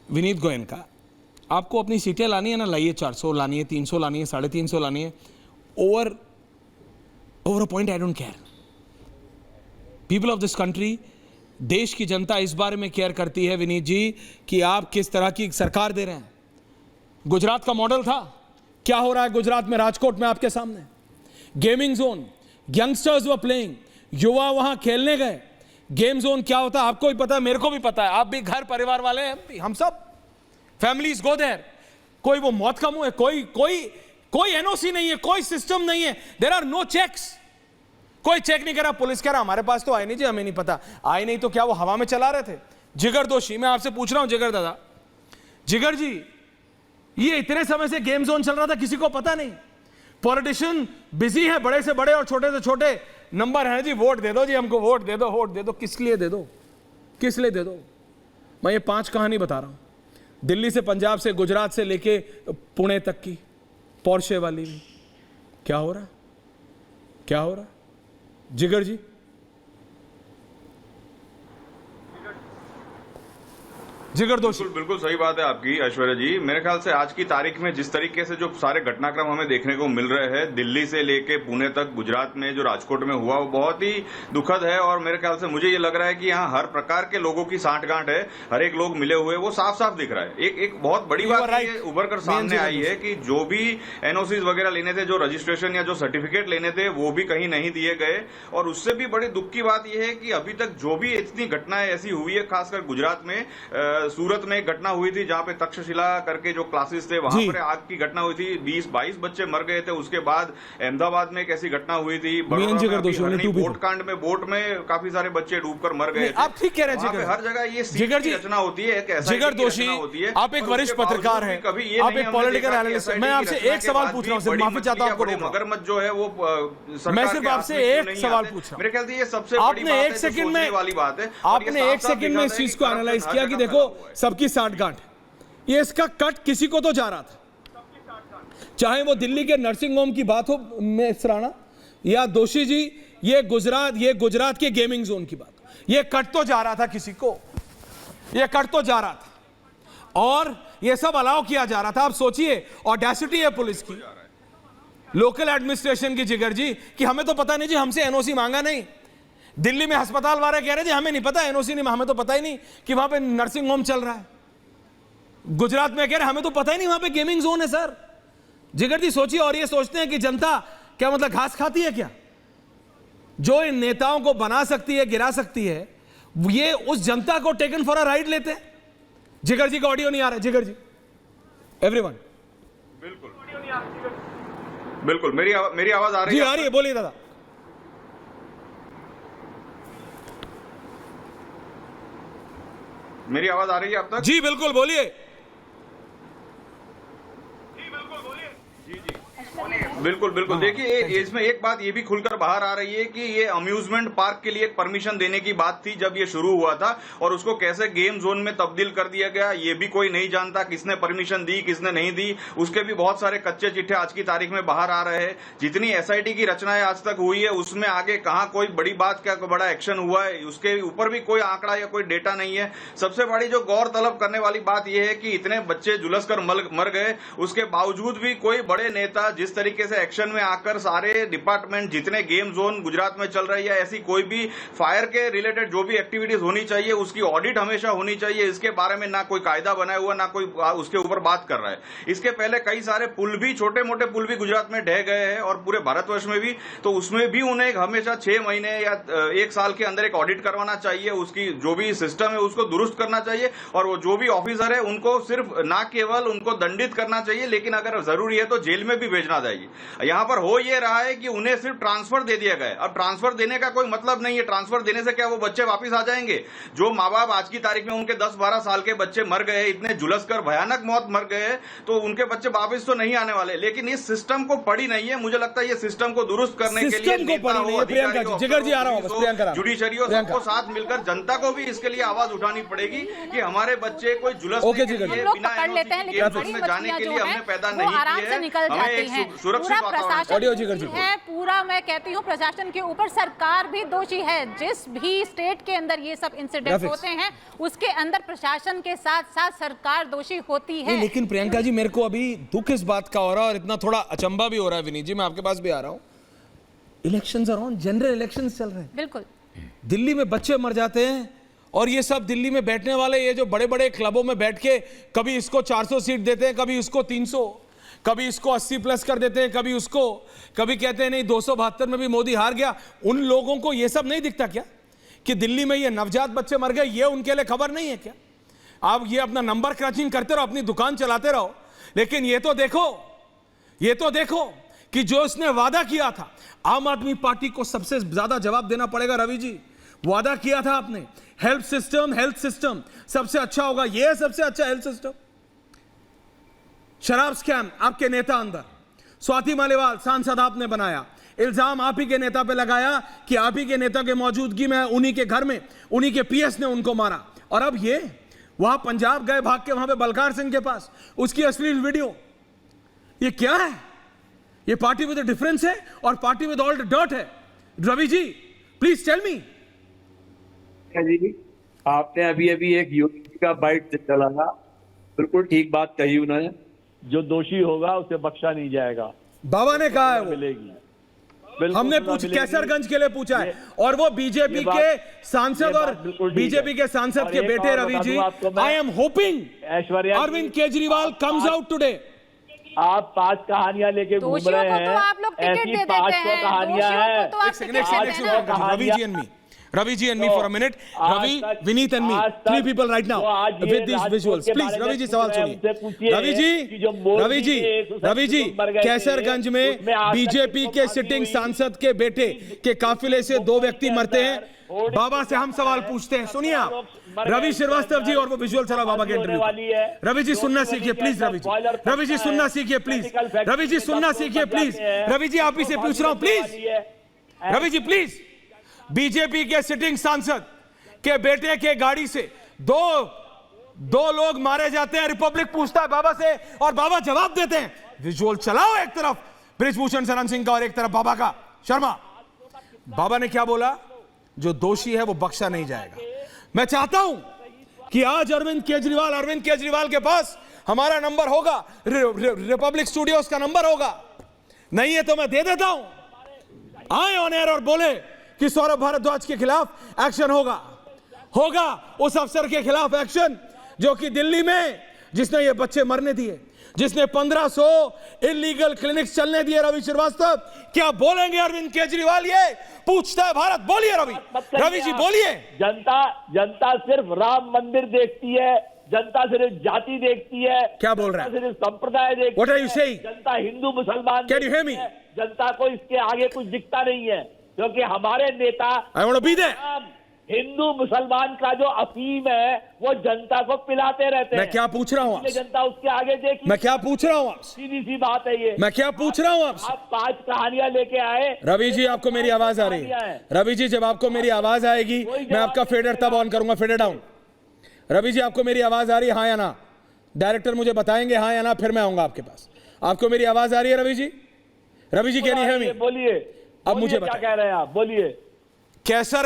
Vineet Goyan का, आपको अपनी सीटें लानी है ना, लाइए, 400 लानी है, 300 लानी है, 350 लानी है, over a point I don't care. People of this country, देश की जनता इस बारे में केयर करती है विनीत जी कि आप किस तरह की सरकार दे रहे हैं। गुजरात का मॉडल था, क्या हो रहा है गुजरात में, राजकोट में आपके सामने। Gaming zone, youngsters were playing, युवा वहां खेलने गए। गेम जोन क्या होता है आपको भी पता है, मेरे को भी पता है, आप भी घर परिवार वाले हैं, हम सब फैमिलीज गो देयर। कोई वो मौत का मुंह है, कोई एनओसी नहीं है, कोई सिस्टम नहीं है, देयर आर नो चेक्स, कोई चेक नहीं करा। पुलिस कह रहा हमारे पास तो आए नहीं जी, हमें नहीं पता। आए नहीं तो क्या वो हवा में चला रहे थे? जिगर दोषी, मैं आपसे पूछ रहा हूं जिगर दादा, जिगर जी, ये इतने समय से गेम जोन चल रहा था, किसी को पता नहीं। पॉलिटिशियन बिजी है, बड़े से बड़े और छोटे से छोटे नंबर है जी, वोट दे दो जी, हमको वोट दे दो, वोट दे दो। किस लिए दे दो, किस लिए दे दो? मैं ये 5 कहानी बता रहा हूं, दिल्ली से, पंजाब से, गुजरात से लेके पुणे तक की, पोर्शे वाली भी। क्या हो रहा, क्या हो रहा जिगर जी? जिगर दोषी, बिल्कुल सही बात है आपकी ऐश्वर्या जी। मेरे ख्याल से आज की तारीख में जिस तरीके से जो सारे घटनाक्रम हमें देखने को मिल रहे हैं, दिल्ली से लेके पुणे तक, गुजरात में जो राजकोट में हुआ, वो बहुत ही दुखद है। और मेरे ख्याल से मुझे ये लग रहा है कि यहाँ हर प्रकार के लोगों की सांठगांठ है, हर एक लोग मिले हुए, वो साफ साफ दिख रहा है। एक बहुत बड़ी बात ये उभर कर सामने आई है कि जो भी एनओसी वगैरह लेने थे, जो रजिस्ट्रेशन या जो सर्टिफिकेट लेने थे, वो भी कहीं नहीं दिए गए। और उससे भी बड़ी दुख की बात यह है कि अभी तक जो भी इतनी घटनाएं ऐसी हुई है, खासकर गुजरात में, सूरत में एक घटना हुई थी जहां पे तक्षशिला करके जो क्लासेस थे, वहां पर आग की घटना हुई थी, 20-22 बच्चे मर गए थे। उसके बाद अहमदाबाद में एक ऐसी घटना हुई थी, बोट कांड में, बोट में काफी सारे बच्चे डूबकर मर गए थे। आप ठीक कह रहे हैं, हर जगह ये जिगर की रचना होती है, एक ऐसा जिगर दोषी, आप एक वरिष्ठ पत्रकार हैं, आप एक पॉलिटिकल एनालिस्ट हैं। मैं आपसे एक सवाल पूछ रहा हूं, माफी चाहता हूं आपको, मगरमच्छ जो है वो मैं सिर्फ आपसे एक सवाल पूछ रहा हूं। मेरे ख्याल से ये सबसे बड़ी बात है, सोचने वाली बात है। आपने एक सेकंड में इस चीज को एनालाइज किया कि देखो सबकी सांठगांठ, ये इसका कट किसी को तो जा रहा था, चाहे वो दिल्ली के नर्सिंग होम की बात हो मिश्राना, या दोषी जी ये गुजरात के गेमिंग जोन की बात, ये कट तो जा रहा था किसी को, ये कट तो जा रहा था, और ये सब अलाउ किया जा रहा था। आप सोचिए ऑडेसिटी है पुलिस की, लोकल एडमिनिस्ट्रेशन की, जिगर जी, कि हमें तो पता नहीं जी, हमसे एनओसी मांगा नहीं। दिल्ली में अस्पताल वाले कह रहे थे हमें नहीं पता, एनओसी नहीं, हमें तो पता ही नहीं कि वहां पे नर्सिंग होम चल रहा है। गुजरात में कह रहे हमें तो पता ही नहीं वहां पे गेमिंग जोन है। सर जिगर जी सोचिए, और ये सोचते हैं कि जनता क्या मतलब घास खाती है क्या? जो इन नेताओं को बना सकती है, गिरा सकती है, ये उस जनता को टेकन फॉर अ राइड लेते हैं। जिगर जी का ऑडियो नहीं आ रहा है, जिगर जी, एवरीवन। बिल्कुल बिल्कुल, मेरी आवाज आ रही है? जी आ रही है, बोलिए दादा। मेरी आवाज आ रही है आप तक? जी बिल्कुल, बोलिए। बिल्कुल बिल्कुल, देखिए इसमें एक बात ये भी खुलकर बाहर आ रही है कि ये अम्यूजमेंट पार्क के लिए एक परमिशन देने की बात थी जब ये शुरू हुआ था, और उसको कैसे गेम जोन में तब्दील कर दिया गया ये भी कोई नहीं जानता, किसने परमिशन दी, किसने नहीं दी। उसके भी बहुत सारे कच्चे चिट्ठे आज की तारीख में बाहर आ रहे हैं। जितनी एसआईटी की रचनाएं आज तक हुई है, उसमें आगे कहां कोई बड़ी बात, क्या बड़ा एक्शन हुआ है, उसके ऊपर भी कोई आंकड़ा या कोई डेटा नहीं है। सबसे बड़ी जो गौर तलब करने वाली बात यह है कि इतने बच्चे झुलस कर मर गए, उसके बावजूद भी कोई बड़े नेता जिस तरीके से एक्शन में आकर सारे डिपार्टमेंट, जितने गेम जोन गुजरात में चल रही है, ऐसी कोई भी फायर के रिलेटेड जो भी एक्टिविटीज होनी चाहिए उसकी ऑडिट हमेशा होनी चाहिए, इसके बारे में ना कोई कायदा बनाया हुआ, ना कोई उसके ऊपर बात कर रहा है। इसके पहले कई सारे पुल भी, छोटे मोटे पुल भी गुजरात में ढह गए हैं, और पूरे भारतवर्ष में भी, तो उसमें भी उन्हें हमेशा 6 महीने या 1 साल के अंदर एक ऑडिट करवाना चाहिए, उसकी जो भी सिस्टम है उसको दुरुस्त करना चाहिए, और वो जो भी ऑफिसर है उनको सिर्फ ना केवल उनको दंडित करना चाहिए, लेकिन अगर जरूरी है तो जेल में भी भेजना चाहिए। यहां पर हो ये रहा है कि उन्हें सिर्फ ट्रांसफर दे दिया गया। अब ट्रांसफर देने का कोई मतलब नहीं है, ट्रांसफर देने से क्या वो बच्चे वापस आ जाएंगे? जो माँ बाप आज की तारीख में उनके 10-12 साल के बच्चे मर गए, इतने झुलसकर भयानक मौत मर गए, तो उनके बच्चे वापस तो नहीं आने वाले। लेकिन इस सिस्टम को पड़ी नहीं है। मुझे लगता है ये सिस्टम को दुरुस्त करने के लिए जुडिशरी और सबको साथ मिलकर जनता को भी इसके लिए आवाज उठानी पड़ेगी कि हमारे बच्चे कोई जुलस बिना जाने के लिए हमने पैदा नहीं किए, हमें सुरक्षित सुरक्षित वातावरण ऑडियो जी कर चुके है पूरा। मैं कहती हूँ प्रशासन के ऊपर सरकार भी दोषी है। जिस भी स्टेट के अंदर ये सब इंसिडेंट ग्राफिक्स। होते हैं उसके अंदर प्रशासन के साथ साथ सरकार दोषी होती है। लेकिन प्रियंका जी मेरे को अभी दुख इस बात का हो रहा है और इतना थोड़ा अचंभा भी हो रहा है विनीत जी, मैं आपके पास भी आ रहा हूँ। Elections are on, general elections चल रहे हैं, बिल्कुल दिल्ली में बच्चे मर जाते हैं और ये सब दिल्ली में बैठने वाले ये जो बड़े बड़े क्लबों में बैठ के कभी इसको 400 सीट देते हैं, कभी इसको 300, कभी इसको 80 प्लस कर देते हैं, कभी उसको, कभी कहते हैं नहीं 272 में भी मोदी हार गया। उन लोगों को ये सब नहीं दिखता क्या कि दिल्ली में ये नवजात बच्चे मर गए? ये उनके लिए खबर नहीं है क्या? आप ये अपना नंबर क्रचिंग करते रहो, अपनी दुकान चलाते रहो, लेकिन ये तो देखो कि जो इसने वादा किया था, आम आदमी पार्टी को सबसे ज्यादा जवाब देना पड़ेगा। रवि जी, वादा किया था आपने हेल्थ सिस्टम सबसे अच्छा होगा, ये सबसे अच्छा हेल्थ सिस्टम। शराब स्कैम आपके नेता अंदर, स्वाति मालीवाल सांसद आपने बनाया, इल्जाम आप ही के नेता पे लगाया कि आप ही के नेता के मौजूदगी में उन्हीं के घर में उन्हीं के पीएस ने उनको मारा। और अब ये वहां पंजाब गए भाग के, वहां पे बलकार सिंह के पास उसकी अश्लील वीडियो। ये क्या है? ये पार्टी विद डिफरेंस है और पार्टी विद ऑल डर्ट है। Ravi ji please tell me. जी आपने अभी एक योगी का बाइट चलाया, बिल्कुल ठीक बात कही उन्होंने। जो दोषी होगा उसे बख्शा नहीं जाएगा, बाबा ने कहा है वो। मिलेगी। हमने कैसरगंज के लिए पूछा है और वो बीजेपी के सांसद और बीजेपी के सांसद के बेटे Ravi ji, I am hoping Aishwarya Arvind Kejriwal comes out today. आप 5 कहानियां लेके घूम दोषियों रहे को हैं, तो आप लोग टिकट ऐसी दे 500 देते हैं, कहानियां दोषियों हैं। को तो आप टिकट देते हैं। Ravi ji and me for a minute. Ravi, Vineet and me, 3 people right now with these visuals. Please, Ravi ji सवाल सुनिए। रवि जी, कैसरगंज में बीजेपी के सिटिंग सांसद के बेटे के काफिले से 2 व्यक्ति मरते हैं। बाबा से हम सवाल पूछते हैं, सुनिए आप। रवि श्रीवास्तव जी और वो विजुअल चला बाबा के इंटरव्यू। रवि जी सुनना सीखिए प्लीज। रवि जी सुनना सीखिए प्लीज। रवि जी सुनना सीखिए प्लीज। रवि जी आप ही से पूछ रहा हूं please. Ravi ji please. BJP के सिटिंग सांसद के बेटे के गाड़ी से दो लोग मारे जाते हैं। रिपब्लिक पूछता है बाबा से और बाबा जवाब देते हैं। विजुअल चलाओ, एक तरफ बृजभूषण शरण सिंह का और एक तरफ बाबा का। शर्मा, बाबा ने क्या बोला? जो दोषी है वो बख्शा नहीं जाएगा। मैं चाहता हूं कि आज अरविंद केजरीवाल के पास हमारा नंबर होगा, रिपब्लिक स्टूडियोज का नंबर होगा, नहीं है तो मैं दे देता हूं। आए ऑन एयर और बोले कि सौरभ भारद्वाज के खिलाफ एक्शन होगा उस अफसर के खिलाफ एक्शन जो कि दिल्ली में जिसने ये बच्चे मरने दिए, जिसने 1500 इलीगल क्लिनिक्स चलने दिए। रवि श्रीवास्तव, क्या बोलेंगे अरविंद केजरीवाल? ये पूछता है भारत। बोलिए रवि जी बोलिए। जनता सिर्फ राम मंदिर देखती है, जनता सिर्फ जाति देखती है। क्या बोल रहा है? सिर्फ संप्रदाय देखती What are you है। saying? जनता हिंदू मुसलमान Can you hear me? जनता को इसके आगे कुछ दिखता नहीं है, क्योंकि हमारे नेता I want to be there. Hindu मुसलमान का जो अफीम है वो जनता को पिलाते रहते हैं। मैं क्या पूछ रहा हूँ आपसे? जनता उसके आगे देखी। मैं क्या पूछ रहा हूँ आपसे? सीधी सी बात है ये। मैं क्या पूछ रहा हूँ आपसे? आप 5 कहानियां लेके आए। रवि जी आपको मेरी आवाज आ रही है? रवि जी जब आपको मेरी आवाज आएगी मैं आपका फेडर तब ऑन करूंगा, फेडर डाउन। रवि जी आपको मेरी आवाज आ रही है, हाँ या ना? डायरेक्टर मुझे बताएंगे हाँ या ना, फिर मैं आऊंगा आपके पास। आपको मेरी आवाज आ रही है Ravi ji? Ravi ji can you hear me? बोलिए। अब मुझे क्या कह रहे हैं आप? बोलिए। कैसर